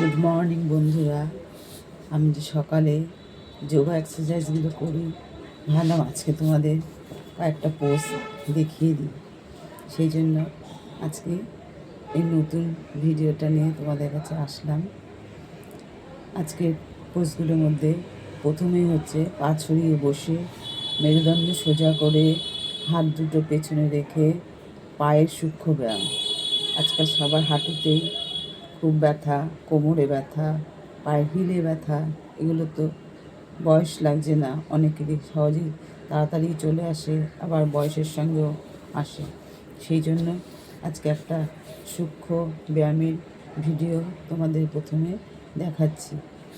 Good morning বন্ধুরা। আমি যে সকালে যোগা এক্সারসাইজগুলো করি, ভাবলাম আজকে তোমাদের কয়েকটা পোস্ট দেখিয়ে দিই। সেই জন্য আজকে এই নতুন ভিডিওটা নিয়ে তোমাদের কাছে আসলাম। আজকের পোস্টগুলোর মধ্যে প্রথমেই হচ্ছে পা ছড়িয়ে বসে মেরুদণ্ড সোজা করে হাত দুটো পেছনে রেখে পায়ের সূক্ষ্ম ব্যায়াম। আজকাল সবার হাঁটুতেই খুব ব্যথা, কোমরে ব্যথা, পায়ের হিলে ব্যথা, এগুলো তো বয়স লাগছে না, অনেকেরই সহজেই তাড়াতাড়ি চলে আসে, আবার বয়সের সঙ্গেও আসে। সেই জন্য আজকে একটা সূক্ষ্ম ব্যায়ামের ভিডিও তোমাদের প্রথমে দেখাচ্ছি।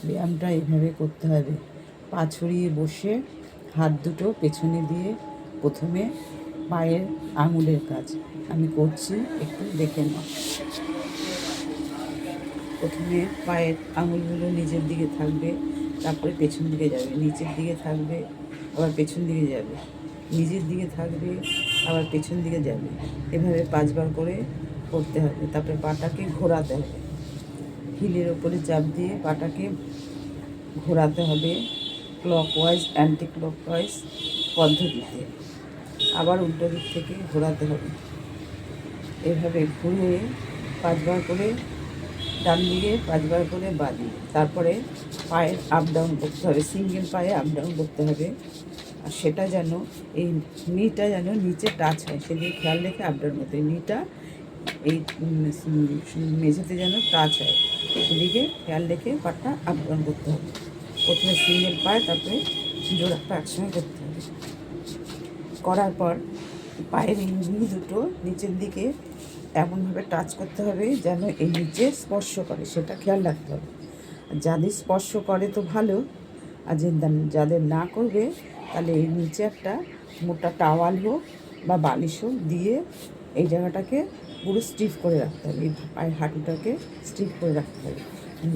ব্যায়ামটা এইভাবে করতে হবে। পা ছড়িয়ে বসে হাত দুটো পেছনে দিয়ে প্রথমে পায়ের আঙুলের কাজ আমি করছি, একটু দেখে নাও। প্রথমে পায়ের আঙুলগুলো নিচের দিকে থাকবে, তারপরে পেছন দিকে যাবে, নিচের দিকে থাকবে, আবার পেছন দিকে যাবে, নিচের দিকে থাকবে, আবার পেছন দিকে যাবে। এভাবে 5বার করে করতে হবে। তারপরে পাটাকে ঘোরাতে হবে, হিলের ওপরে চাপ দিয়ে পাটাকে ঘোরাতে হবে ক্লকওয়াইজ অ্যান্টি ক্লকওয়াইজ পদ্ধতিতে। আবার উল্টো দিক থেকে ঘোরাতে হবে। এভাবে ঘুরে 5বার করে ডান দিকে, 5বার করে বাঁ দিকে। তারপরে পায়ের আপ ডাউন করতে হবে, সিঙ্গেল পায়ে আপ ডাউন করতে হবে। আর সেটা যেন এই নিটা যেন নিচে টাচ হয়, সেদিকে খেয়াল রেখে আপ ডাউন করতে হবে। নিটা এই মেঝেতে যেন টাচ হয়, সেদিকে খেয়াল রেখে পাটা আপ ডাউন করতে হবে। প্রথমে সিঙ্গেল পায়ে, তারপরে জোড়া পা একসঙ্গে করতে হবে। করার পর পায়ের এই নি দুটো নিচের দিকে এমনভাবে টাচ করতে হবে যেন এই নিচে স্পর্শ করে, সেটা খেয়াল রাখতে হবে। যাদের স্পর্শ করে তো ভালো, আর যাদের না করবে তাহলে এই নিচে একটা মোটা টাওয়াল হোক বা বালিশ হোক দিয়ে এই জায়গাটাকে পুরো স্টিফ করে রাখতে হবে। এই পায়ের হাঁটুটাকে স্টিফ করে রাখতে হবে,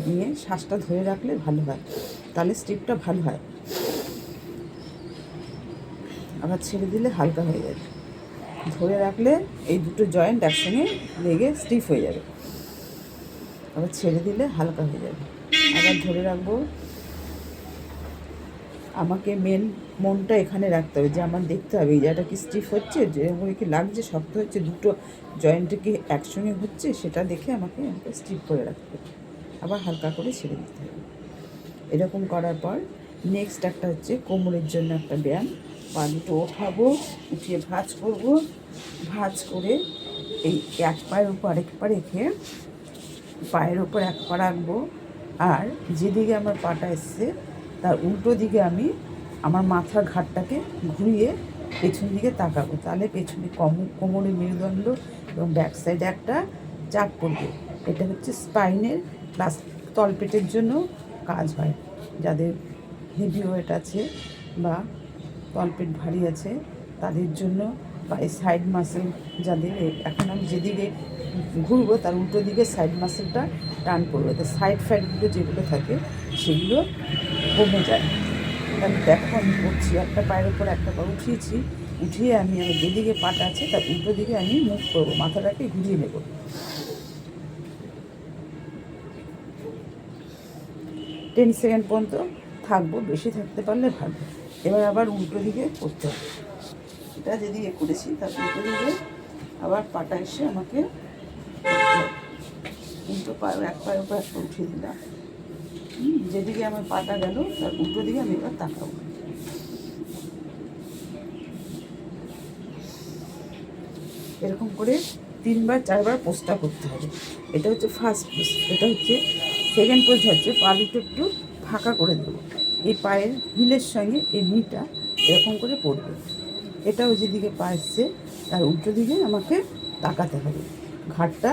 নিয়ে শ্বাসটা ধরে রাখলে ভালো হয়, তাহলে স্টিফটা ভালো হয়। আবার ছেড়ে দিলে হালকা হয়ে যাবে। ধরে রাখলে এই দুটো জয়েন্ট একসঙ্গে লেগে স্টিফ হয়ে যাবে, আবার ছেড়ে দিলে হালকা হয়ে যাবে। আবার ধরে রাখবো। আমাকে মনটা এখানে রাখতে হবে, যে আমার দেখতে হবে এই জায়গাটা কি স্টিফ হচ্ছে, যেরকম কি লাগছে, শক্ত হচ্ছে, দুটো জয়েন্টে কি একসঙ্গে হচ্ছে, সেটা দেখে আমাকে স্টিফ করে রাখতে হবে। আবার হালকা করে ছেড়ে দিতে হবে। এরকম করার পর নেক্সট একটা হচ্ছে কোমরের জন্য একটা ব্যায়াম। পা দুটো ওঠাবো, উঠিয়ে ভাঁজ করব, ভাঁজ করে এই এক পায়ের উপর আরেক পা রেখে পায়ের ওপর এক পা রাখবো, আর যেদিকে আমার পাটা এসছে তার উল্টো দিকে আমি আমার মাথার ঘাটটাকে ঘুরিয়ে পেছন দিকে তাকাবো। তাহলে পেছনে কোমরের মেরুদণ্ড এবং ব্যাক সাইডে একটা চাপ পড়বে। এটা হচ্ছে স্পাইনের প্লাস তলপেটের জন্য কাজ হয়। যাদের হেভি ওয়েট আছে বা তলপেট ভারী আছে তাদের জন্য, বা এই সাইড মাসেল যাদের, এখন আমি যেদিকে ঘুরবো তার উল্টো দিকে সাইড মাসেলটা টান পড়বে, তো সাইড ফ্যাটগুলো যেগুলো থাকে সেগুলো কমে যায়। তাহলে দেখো আমি করছি, একটা পায়ের ওপর একটা পা উঠিয়েছি, উঠিয়ে আমি আমার যেদিকে পাটা আছে তার উল্টো দিকে আমি মুভ করবো, মাথাটাকে ঘুরিয়ে নেব। 10 সেকেন্ড পর্যন্ত থাকবো, বেশি থাকতে পারলে ভালো। এবার আবার উল্টো দিকে করতে হবে। এটা যেদিকে করেছি তার উল্টো দিকে আবার পাটা এসে আমাকে উল্টো পায়ে এক পায়ের উপর একটা উঠিয়ে দিলাম। যেদিকে আমার পাটা গেল তার উল্টো দিকে আমি এবার তাকাবো। এরকম করে 3বার 4বার পোস্টটা করতে হবে। এটা হচ্ছে ফার্স্ট পোস্ট। এটা হচ্ছে সেকেন্ড পোস্ট, হচ্ছে পা দুটো একটু ফাঁকা করে দেবো, এই পায়ের হিলের সঙ্গে এই নিটা এরকম করে পড়বে। এটাও যেদিকে পা এসছে তার উল্টো দিকে আমাকে তাকাতে হবে, ঘাটটা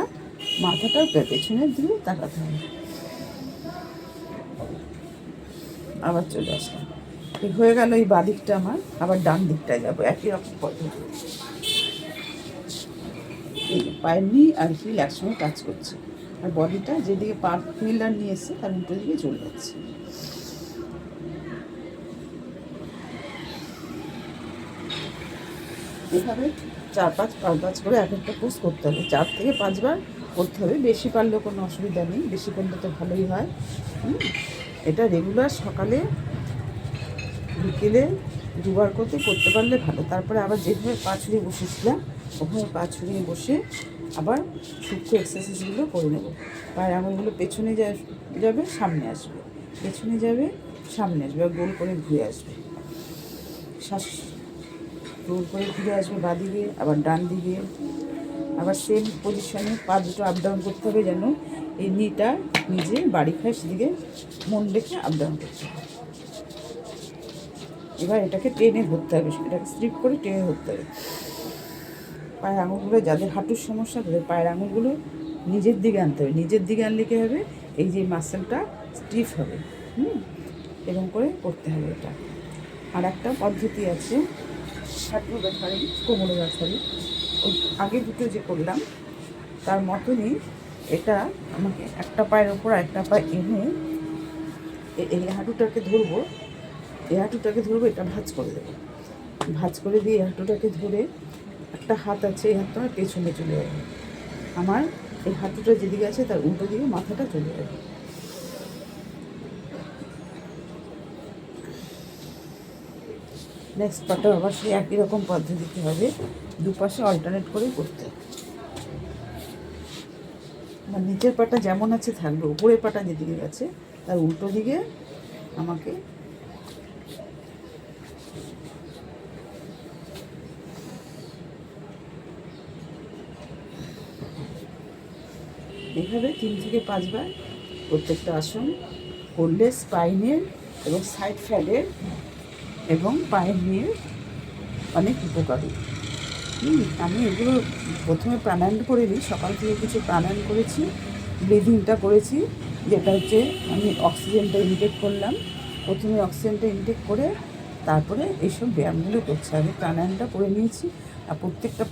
মাথাটাও পেছনের দিকে তাকাতে হবে। আবার চলে আসলাম, এই হয়ে গেল এই বাঁ দিকটা আমার। আবার ডান দিকটায় যাবো একই রকম পদ্ধতি। এই পায়ের নি আর হিল একসঙ্গে কাজ করছে, আর বডিটা যেদিকে পা হুইলার নিয়ে এসছে তার উল্টো দিকে চলে যাচ্ছে। এভাবে 4-5 করে এক একটা পোস্ট করতে হবে, 4 থেকে 5বার করতে হবে। বেশি পারলেও কোনো অসুবিধা নেই, বেশি করলে তো ভালোই হয়। এটা রেগুলার সকালে বিকেলে দুবার করতে পারলে ভালো। তারপরে আবার যেভাবে পা ছড়িয়ে বসেছিলাম ওভাবে পা ছড়িয়ে বসে আবার সূক্ষ্ম এক্সারসাইজগুলো করে নেব। পায়ের আঙুলগুলো পেছনে যাবে, সামনে আসবে, পেছনে যাবে, সামনে আসবে, আর গোল করে ঘুরে আসবে। শ্বাস গোল করে ঘুরে আসবে বাঁ দিকে, আবার ডান দিকে, আবার সেম পজিশনে পা দুটো আপ ডাউন করতে হবে, যেন এই নিটা নিজে বাড়ি খায়, সেদিকে মন রেখে আপ ডাউন করতে হবে। এবার এটাকে টেনে ধরতে হবে, এটাকে স্লিপ করে টেনে ধরতে হবে। পায়ের আঙুলগুলো, যাদের হাঁটুর সমস্যা তাদের পায়ের আঙুলগুলো নিজের দিকে আনতে হবে। নিজের দিকে আনলে কী হবে, এই যে মাসেলটা স্টিফ হবে। এরকম করে করতে হবে এটা। আর একটা পদ্ধতি আছে হাঁটু ব্যথারি, কোমরে ব্যথারি, ওই আগে দুটো যে করলাম তার মতনই এটা। আমাকে একটা পায়ের ওপর একটা পায়ে এনে এই হাঁটুটাকে ধরবো, এটা ভাঁজ করে দেবো। ভাঁজ করে দিয়ে এই হাঁটুটাকে ধরে একটা হাত আছে, এই হাতটা আমার পেছনে চলে যাবে। আমার এই হাঁটুটা যেদিকে আছে তার উল্টো দিকে মাথাটা চলে যাবে। নেক্সট পাটা আবার সেই একই রকম পদ্ধতিতে হবে, দুপাশে অল্টারনেট করে করতে হবে। আমার নিচের পাটা যেমন আছে থাকবে, উপরের পাটা যেদিকে আছে তার উল্টো দিকে আমাকে এইভাবে 3 থেকে 5 বার প্রত্যেকটা আসন করলে স্পাইনের এবং সাইড ফ্যাটের এবং পায়ের নিয়ে অনেক উপকারী। আমি এগুলো প্রথমে প্রাণায়াম করে নিই, সকাল থেকে কিছু প্রাণায়াম করেছি, ব্রিদিংটা করেছি, যেটা হচ্ছে আমি অক্সিজেনটা ইনটেক করলাম। প্রথমে অক্সিজেনটা ইনটেক করে তারপরে এইসব ব্যায়ামগুলো করছি। আমি প্রাণায়ামটা করে নিয়েছি, আর প্রত্যেকটা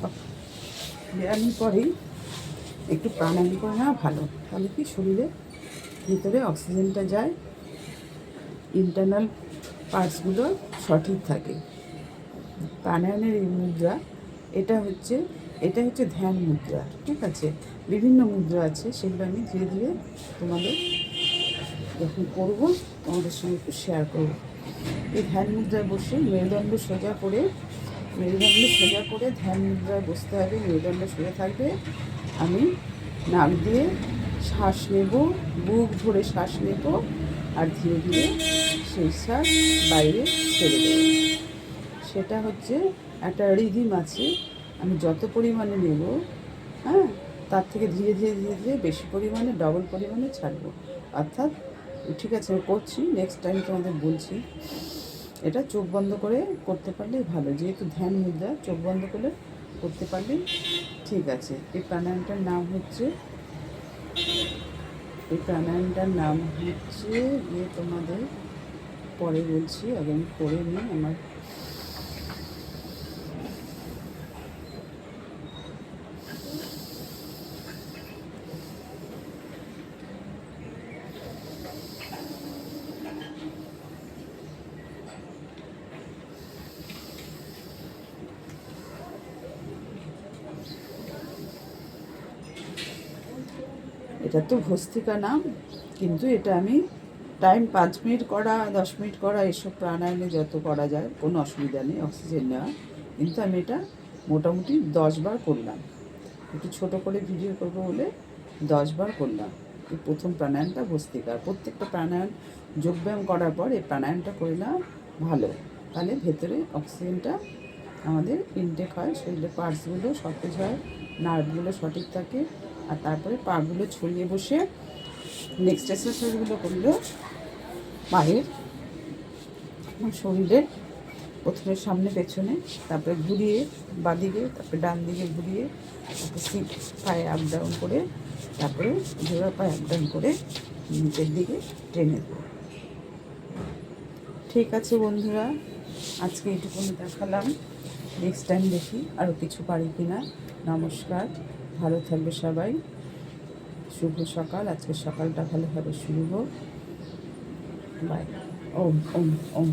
ব্যায়ামের পরেই একটু প্রাণায়াম করে নেওয়া ভালো, তাহলে কি শরীরে ভিতরে অক্সিজেনটা যায়, ইন্টারনাল পার্টসগুলো সঠিক থাকে। প্রাণায়ামের এই মুদ্রা এটা হচ্ছে ধ্যান মুদ্রা, ঠিক আছে। বিভিন্ন মুদ্রা আছে, সেগুলো আমি ধীরে ধীরে তোমাদের যখন করবো তোমাদের সঙ্গে একটু শেয়ার করবো। এই ধ্যান মুদ্রায় বসে মেরুদণ্ড সোজা করে ধ্যান মুদ্রায় বসতে হবে। মেরুদণ্ড সোজা থাকবে। আমি নাক দিয়ে শ্বাস নেব, বুক ভরে শ্বাস নেব, আর ধীরে ধীরে সেই শ্বাস বাইরে ছেড়ে দেব। সেটা হচ্ছে একটা রিদিম আছে, আমি যত পরিমাণে নেব, তার থেকে ধীরে ধীরে বেশি পরিমাণে, ডবল পরিমাণে ছাড়বো। অর্থাৎ ঠিক আছে, আমি করছি, নেক্সট টাইম তোমাদের বলছি। এটা চোখ বন্ধ করে করতে পারলেই ভালো, যেহেতু ধ্যান মুদ্রা, চোখ বন্ধ করে করতে পারলেই ঠিক আছে। এই প্রাণায়ামটার নাম হচ্ছে তোমাদের পরে বলছি, আগে আমি করে নিই। আমার এটা তো ভস্ত্রিকা নাম, কিন্তু এটা আমি টাইম 5 মিনিট করা, 10 মিনিট করা, এসব প্রাণায়ামে যত করা যায় কোনো অসুবিধা নেই অক্সিজেন নেওয়া। কিন্তু আমি এটা মোটামুটি 10 বার করলাম, একটু ছোটো করে ভিডিও করবো বলে 10 বার করলাম। এই প্রথম প্রাণায়ামটা ভস্ত্রিকা। প্রত্যেকটা প্রাণায়াম যোগব্যায়াম করার পর এই প্রাণায়ামটা করে নেওয়া ভালো, তাহলে ভেতরে অক্সিজেনটা আমাদের ইনটেক হয়, শরীরের পার্টসগুলো সতেজ হয়, নার্ভগুলো সঠিক থাকে। আর তারপরে পাগুলো ছড়িয়ে বসে নেক্সট এক্সারসাইজগুলো করলেও পায়ের শরীরের প্রথমে সামনে পেছনে, তারপরে ঘুরিয়ে বাঁদিকে, তারপরে ডান দিকে ঘুরিয়ে, তারপরে সিট পায়ে আপ ডাউন করে, তারপরে জোড়া পায়ে আপ ডাউন করে নিচের দিকে টেনে দেবো। ঠিক আছে বন্ধুরা, আজকে এইটুকুনি দেখালাম। নেক্সট টাইম দেখি আরও কিছু পারি কি না। নমস্কার, ভালো থাকবে সবাই। শুভ সকাল, আজকে সকালটা ভালোভাবে শুরু হোক। বাই। ওম ওম ওম।